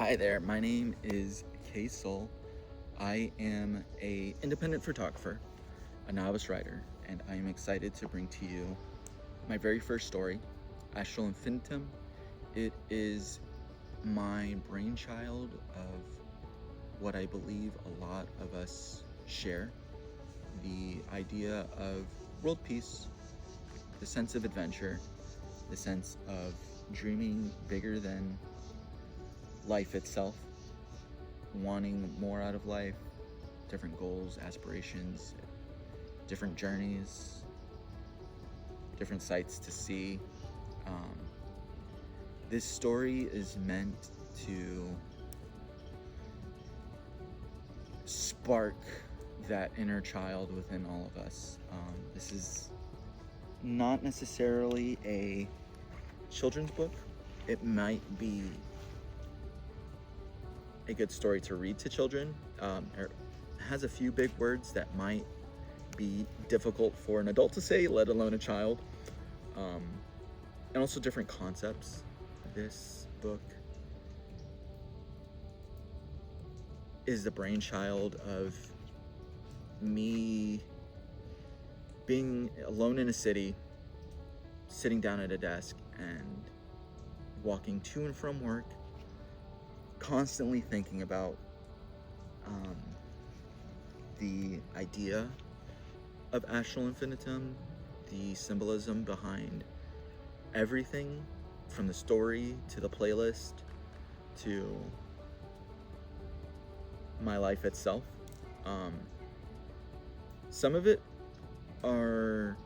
Hi there, my name is Kay Soul. I am a independent photographer, a novice writer, and I am excited to bring to you my very first story, Astral Infinitum. It is my brainchild of what I believe a lot of us share, the idea of world peace, the sense of adventure, the sense of dreaming bigger than life itself, wanting more out of life, different goals, aspirations, different journeys, different sights to see. This story is meant to spark that inner child within all of us. This is not necessarily a children's book. It might be a good story to read to children. It has a few big words that might be difficult for an adult to say, let alone a child. And also different concepts. This book is the brainchild of me being alone in a city, sitting down at a desk and walking to and from work, constantly thinking about the idea of Astral Infinitum, the symbolism behind everything from the story to the playlist to my life itself. Some of it are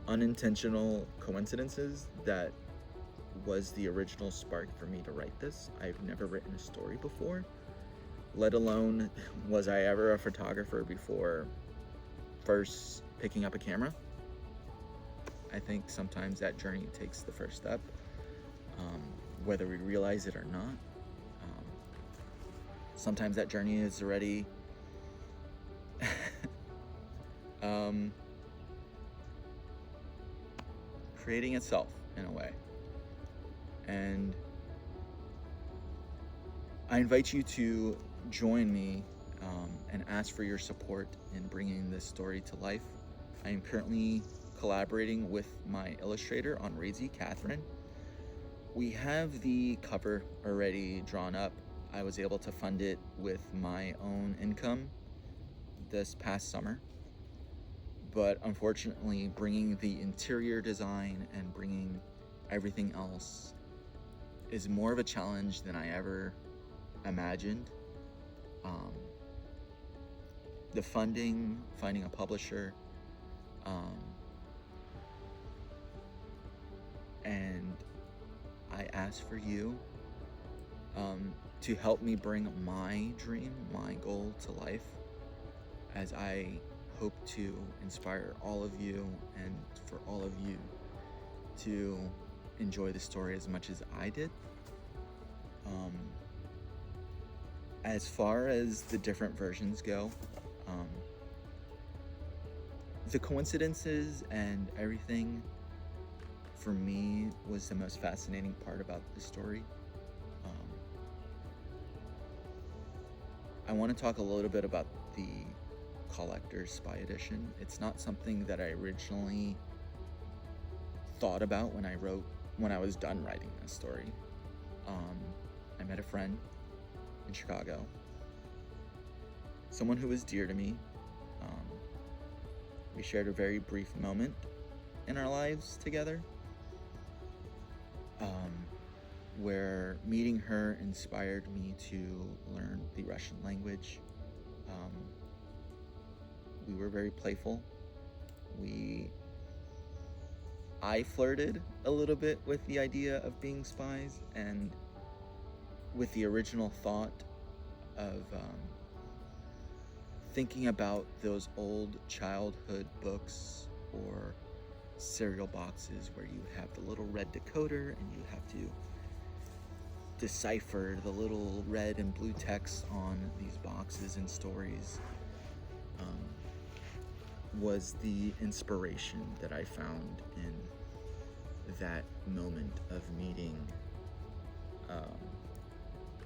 unintentional coincidences that was the original spark for me to write this. I've never written a story before, let alone was I ever a photographer before first picking up a camera. I think sometimes that journey takes the first step, whether we realize it or not. Sometimes that journey is already creating itself in a way. And I invite you to join me and ask for your support in bringing this story to life. I am currently collaborating with my illustrator on Razy, Catherine. We have the cover already drawn up. I was able to fund it with my own income this past summer. But unfortunately, bringing the interior design and bringing everything else is more of a challenge than I ever imagined. The funding, finding a publisher, and I ask for you to help me bring my dream, my goal to life, as I hope to inspire all of you and for all of you to enjoy the story as much as I did. As far as the different versions go, the coincidences and everything for me was the most fascinating part about the story. I want to talk a little bit about the Collector's Spy Edition. It's not something that I originally thought about when I was done writing this story. I met a friend in Chicago, someone who was dear to me. We shared a very brief moment in our lives together, where meeting her inspired me to learn the Russian language. We were very playful. I flirted a little bit with the idea of being spies and with the original thought of thinking about those old childhood books or cereal boxes where you have the little red decoder and you have to decipher the little red and blue text on these boxes and stories. Was the inspiration that I found in that moment of meeting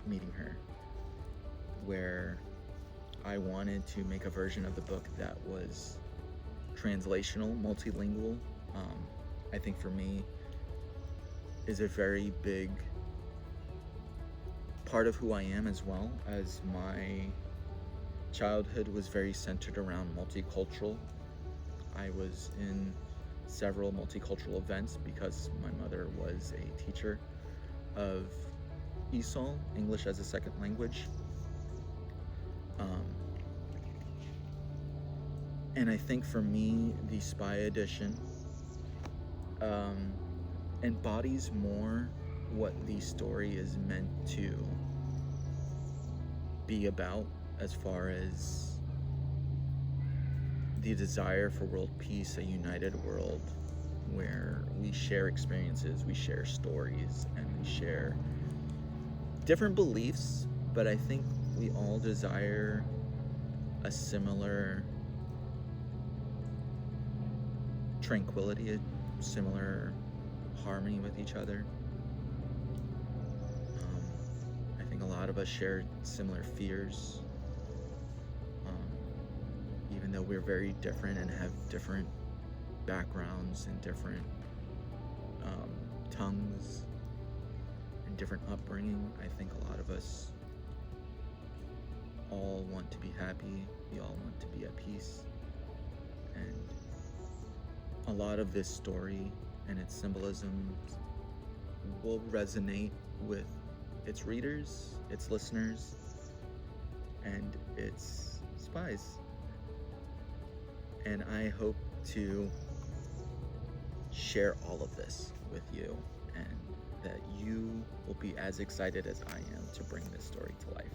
meeting her, where I wanted to make a version of the book that was translational, multilingual. I think for me is a very big part of who I am, as well as my childhood was very centered around multicultural. I was in several multicultural events because my mother was a teacher of ESOL, English as a Second Language. And I think for me, the Spy Edition embodies more what the story is meant to be about, as far as the desire for world peace, a united world where we share experiences, we share stories, and we share different beliefs, but I think we all desire a similar tranquility, a similar harmony with each other. I think a lot of us share similar fears, even though we're very different and have different backgrounds and different tongues and different upbringing. I think a lot of us all want to be happy, we all want to be at peace, and a lot of this story and its symbolism will resonate with its readers, its listeners, and its spies. And I hope to share all of this with you, and that you will be as excited as I am to bring this story to life.